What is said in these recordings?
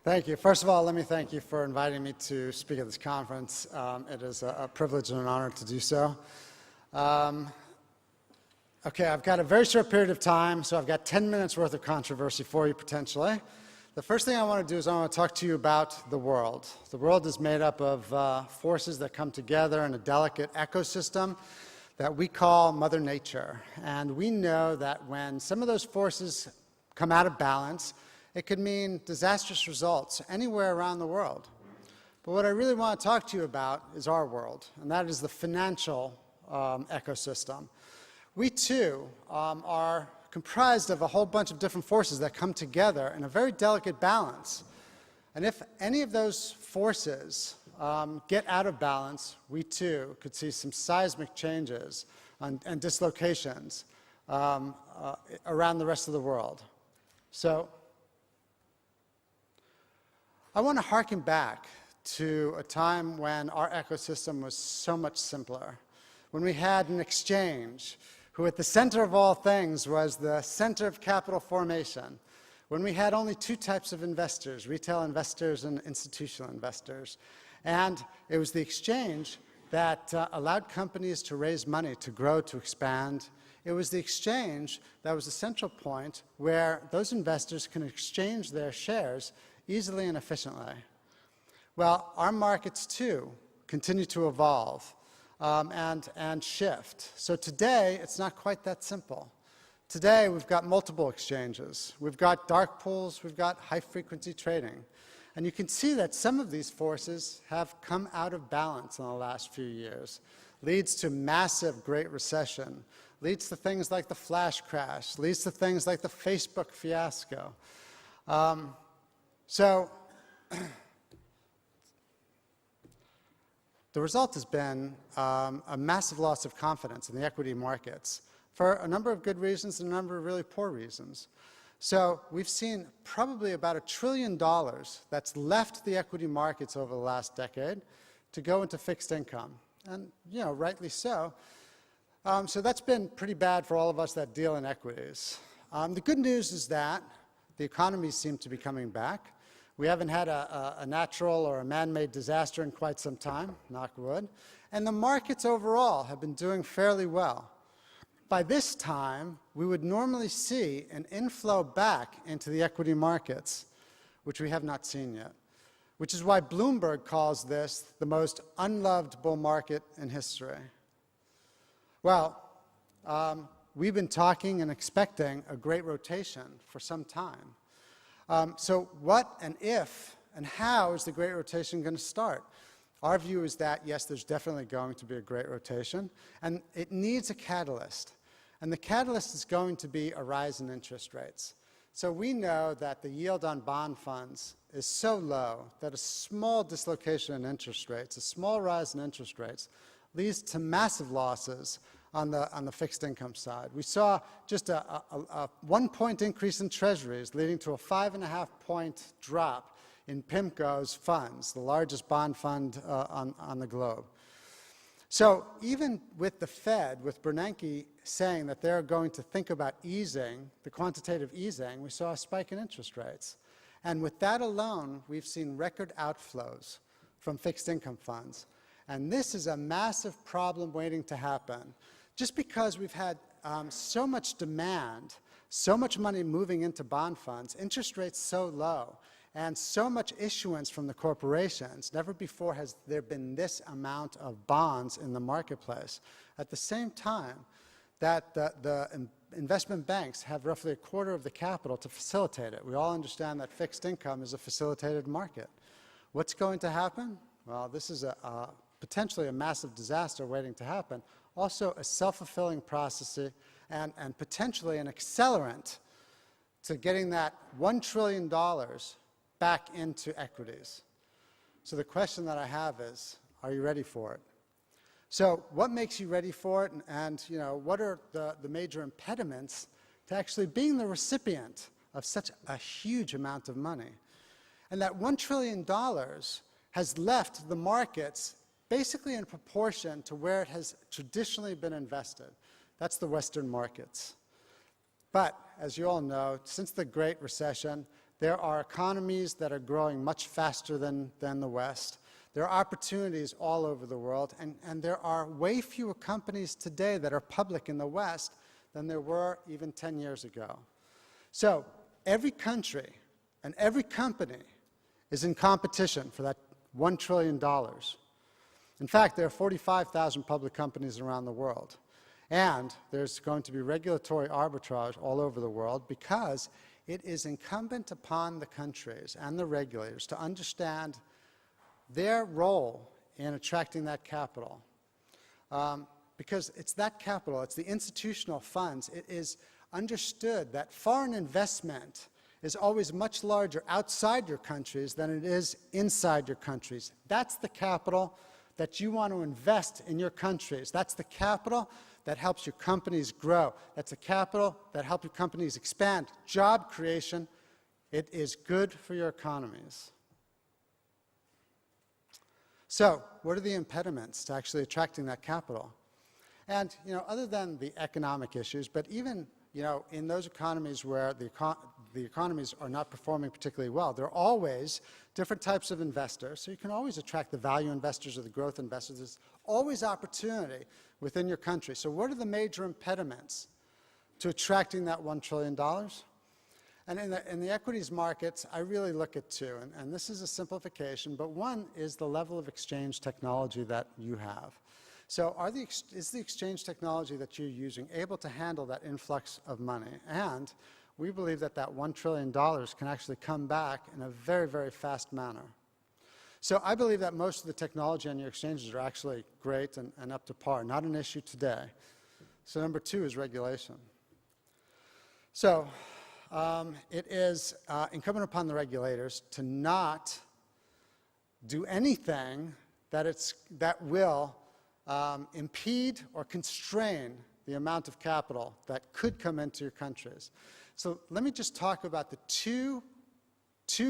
Thank you. First of all, let me thank you for inviting me to speak at this conference. It is a privilege and an honor to do so. Okay, I've got a very short period of time, so I've got 10 minutes worth of controversy for you, potentially. The first thing I want to do is I want to talk to you about the world. The world is made up of forces that come together in a delicate ecosystem that we call Mother Nature. And we know that when some of those forces come out of balance, it could mean disastrous results anywhere around the world. But what I really want to talk to you about is our world, and that is the financial ecosystem. We, too, are comprised of a whole bunch of different forces that come together in a very delicate balance. And if any of those forces get out of balance, we, too, could see some seismic changes and dislocations around the rest of the world. So I want to harken back to a time when our ecosystem was so much simpler, when we had an exchange, who at the center of all things was the center of capital formation, when we had only two types of investors, retail investors and institutional investors. And it was the exchange that allowed companies to raise money, to grow, to expand. It was the exchange that was the central point where those investors can exchange their shares easily and efficiently. Well, our markets, too, continue to evolve and shift. So today, it's not quite that simple. Today, we've got multiple exchanges. We've got dark pools. We've got high-frequency trading. And you can see that some of these forces have come out of balance in the last few years. Leads to massive Great Recession. Leads to things like the flash crash. Leads to things like the Facebook fiasco. So the result has been a massive loss of confidence in the equity markets for a number of good reasons and a number of really poor reasons. So we've seen probably about $1 trillion that's left the equity markets over the last decade to go into fixed income, and rightly so. So that's been pretty bad for all of us that deal in equities. The good news is that the economies seem to be coming back. We haven't had a natural or a man-made disaster in quite some time, knock wood, and the markets overall have been doing fairly well. By this time, we would normally see an inflow back into the equity markets, which we have not seen yet, which is why Bloomberg calls this the most unloved bull market in history. Well, we've been talking and expecting a great rotation for some time. So what and if and how is the great rotation going to start? Our view is that, yes, there's definitely going to be a great rotation, and it needs a catalyst. And the catalyst is going to be a rise in interest rates. So we know that the yield on bond funds is so low that a small dislocation in interest rates, a small rise in interest rates, leads to massive losses on the fixed income side. We saw just a 1-point increase in treasuries, leading to a 5.5-point drop in PIMCO's funds, the largest bond fund on the globe. So even with the Fed, with Bernanke saying that they're going to think about easing, the quantitative easing, we saw a spike in interest rates. And with that alone, we've seen record outflows from fixed income funds. And this is a massive problem waiting to happen. Just because we've had so much demand, so much money moving into bond funds, interest rates so low, and so much issuance from the corporations, never before has there been this amount of bonds in the marketplace. At the same time that the investment banks have roughly a quarter of the capital to facilitate it. We all understand that fixed income is a facilitated market. What's going to happen? Well, this is potentially a massive disaster waiting to happen. Also a self-fulfilling prophecy and potentially an accelerant to getting that $1 trillion back into equities. So the question that I have is, are you ready for it? So what makes you ready for it, and what are the major impediments to actually being the recipient of such a huge amount of money? And that $1 trillion has left the markets basically in proportion to where it has traditionally been invested. That's the Western markets. But as you all know, since the Great Recession, There are economies that are growing much faster than the West. There are opportunities all over the world, and there are way fewer companies today that are public in the West than there were even 10 years ago. So every country and every company is in competition for that $1 trillion. In fact, there are 45,000 public companies around the world. And there's going to be regulatory arbitrage all over the world because it is incumbent upon the countries and the regulators to understand their role in attracting that capital. Because it's that capital, it's the institutional funds. It is understood that foreign investment is always much larger outside your countries than it is inside your countries. That's the capital that you want to invest in your countries. That's the capital that helps your companies grow. That's the capital that helps your companies expand. Job creation, it is good for your economies. So, what are the impediments to actually attracting that capital? And, other than the economic issues, but even, in those economies where the economies are not performing particularly well, there are always different types of investors. So you can always attract the value investors or the growth investors. There's always opportunity within your country. So what are the major impediments to attracting that $1 trillion? And in the equities markets, I really look at two. And this is a simplification, but one is the level of exchange technology that you have. So is the exchange technology that you're using able to handle that influx of money? And we believe that that $1 trillion can actually come back in a very, very fast manner. So I believe that most of the technology on your exchanges are actually great and up to par, not an issue today. So number two is regulation. So it is incumbent upon the regulators to not do anything that will impede or constrain the amount of capital that could come into your countries. So let me just talk about the two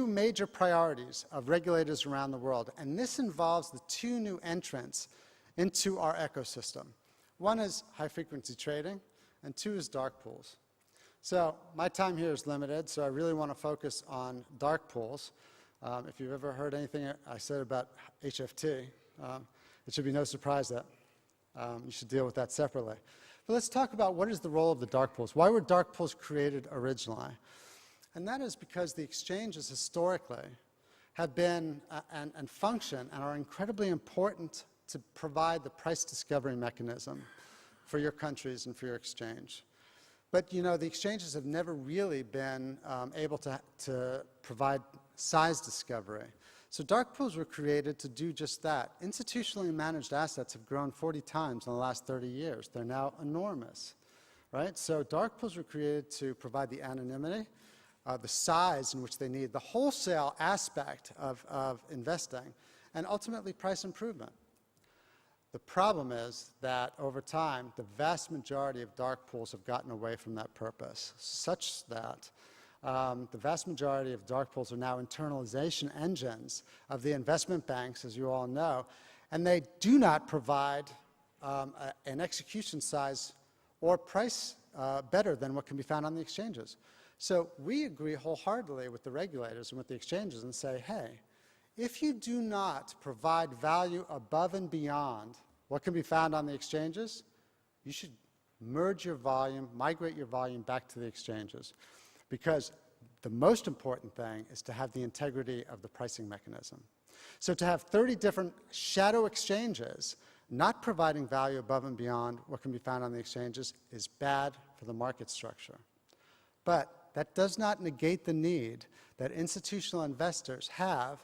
major priorities of regulators around the world, and this involves the two new entrants into our ecosystem. One is high-frequency trading, and two is dark pools. So my time here is limited, so I really want to focus on dark pools. If you've ever heard anything I said about HFT, it should be no surprise that you should deal with that separately. But let's talk about what is the role of the dark pools. Why were dark pools created originally? And that is because the exchanges historically have been and function and are incredibly important to provide the price discovery mechanism for your countries and for your exchange. But the exchanges have never really been able to provide size discovery. So dark pools were created to do just that. Institutionally managed assets have grown 40 times in the last 30 years. They're now enormous, right? So dark pools were created to provide the anonymity, the size in which they need, the wholesale aspect of investing, and ultimately price improvement. The problem is that over time, the vast majority of dark pools have gotten away from that purpose, such that the vast majority of dark pools are now internalization engines of the investment banks, as you all know, and they do not provide an execution size or price better than what can be found on the exchanges. So we agree wholeheartedly with the regulators and with the exchanges and say, hey, if you do not provide value above and beyond what can be found on the exchanges, you should merge your volume, migrate your volume back to the exchanges. Because the most important thing is to have the integrity of the pricing mechanism. So to have 30 different shadow exchanges not providing value above and beyond what can be found on the exchanges is bad for the market structure. But that does not negate the need that institutional investors have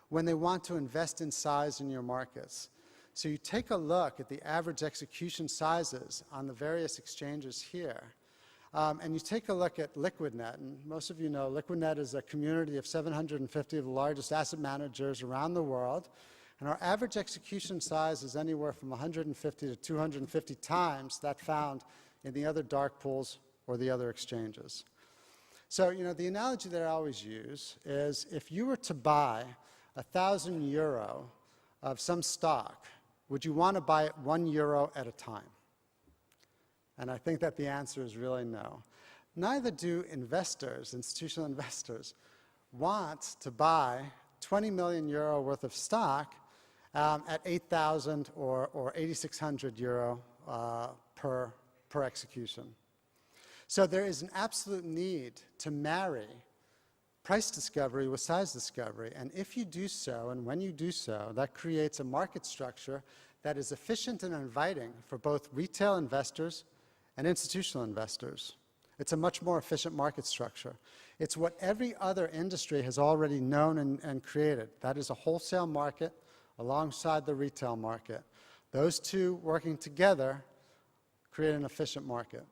when they want to invest in size in your markets. So you take a look at the average execution sizes on the various exchanges here, and you take a look at Liquidnet, and most of you know Liquidnet is a community of 750 of the largest asset managers around the world, and our average execution size is anywhere from 150 to 250 times that found in the other dark pools or the other exchanges. So, the analogy that I always use is if you were to buy €1,000 of some stock, would you want to buy it €1 at a time? And I think that the answer is really no. Neither do investors, institutional investors, want to buy 20 million euro worth of stock at 8,000 or 8,600 euro per execution. So there is an absolute need to marry price discovery with size discovery. And if you do so, and when you do so, that creates a market structure that is efficient and inviting for both retail investors and institutional investors. It's a much more efficient market structure. It's what every other industry has already known and created. That is a wholesale market alongside the retail market. Those two working together create an efficient market.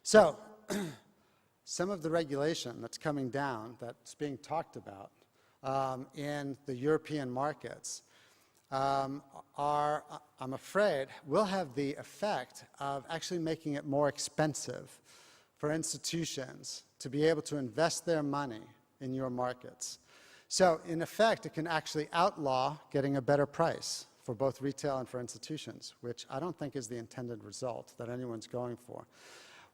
So, some of the regulation that's coming down, that's being talked about in the European markets, I'm afraid, will have the effect of actually making it more expensive for institutions to be able to invest their money in your markets. So, in effect, it can actually outlaw getting a better price for both retail and for institutions, which I don't think is the intended result that anyone's going for.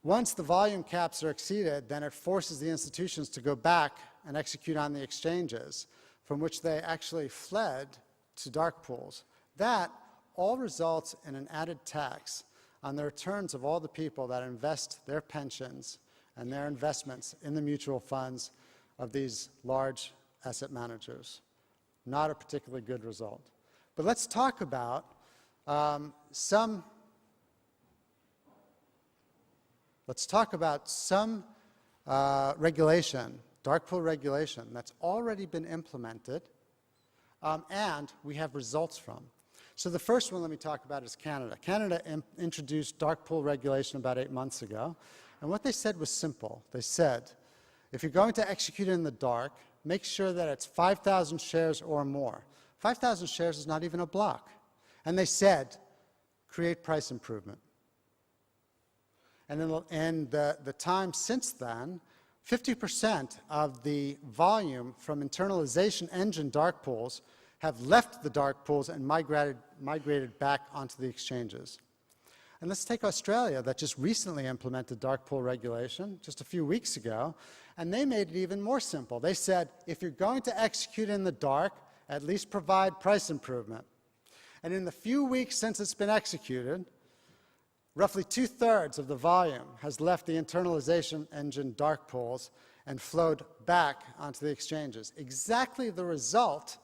Once the volume caps are exceeded, then it forces the institutions to go back and execute on the exchanges from which they actually fled to dark pools. That all results in an added tax on the returns of all the people that invest their pensions and their investments in the mutual funds of these large asset managers. Not a particularly good result. But let's talk about some regulation, dark pool regulation, that's already been implemented and we have results from. So the first one let me talk about is Canada. Canada introduced dark pool regulation about 8 months ago, and what they said was simple. They said, if you're going to execute in the dark, make sure that it's 5,000 shares or more. 5,000 shares is not even a block. And they said, create price improvement. And in the time since then, 50% of the volume from internalization engine dark pools have left the dark pools and migrated back onto the exchanges. And let's take Australia, that just recently implemented dark pool regulation just a few weeks ago, and they made it even more simple. They said, if you're going to execute in the dark, at least provide price improvement. And in the few weeks since it's been executed, roughly 2/3 of the volume has left the internalization engine dark pools and flowed back onto the exchanges. Exactly the result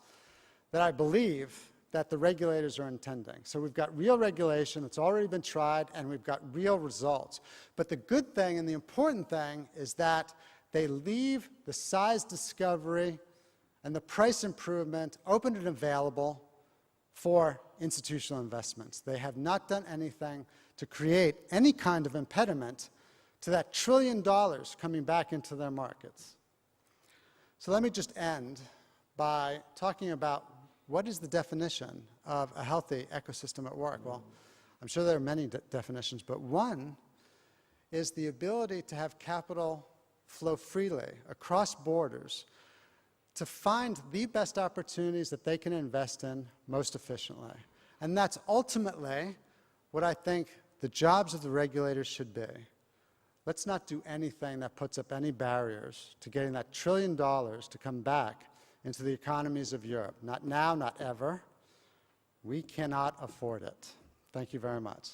that I believe that the regulators are intending. So we've got real regulation that's already been tried, and we've got real results. But the good thing and the important thing is that they leave the size discovery and the price improvement open and available for institutional investments. They have not done anything to create any kind of impediment to that $1 trillion coming back into their markets. So let me just end by talking about what is the definition of a healthy ecosystem at work. Well, I'm sure there are many definitions, but one is the ability to have capital flow freely across borders to find the best opportunities that they can invest in most efficiently. And that's ultimately what I think the jobs of the regulators should be. Let's not do anything that puts up any barriers to getting that $1 trillion to come back into the economies of Europe. Not now, not ever. We cannot afford it. Thank you very much.